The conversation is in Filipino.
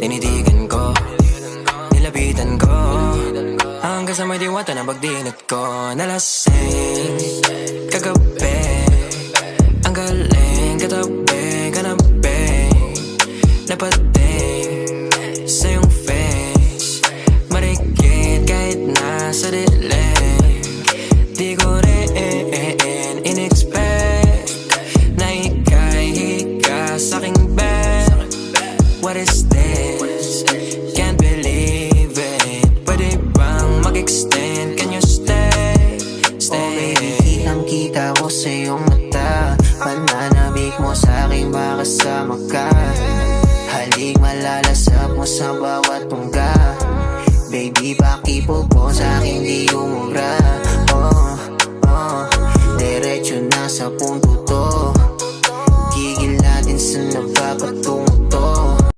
Tinitigan ko, nilapitan ko, hanggang sa may diwata na pagdinat ko. Nalasing, kagabi, ang galing, katabi, kanabi, napating sa iyong face, marikit kahit nasa dilim. Di ko rin in-expect na ika'y hika sa'king bed. What is this? Can't believe it. Pwede bang mag-extend? Can you stay? Stay. Oh baby, kitang-kita ko sa iyong mata. Pananabik mo sa'king makasama ka. Halik malalasap mo sa bawat tungga. Baby, pakipog mo sa'king di umuwi.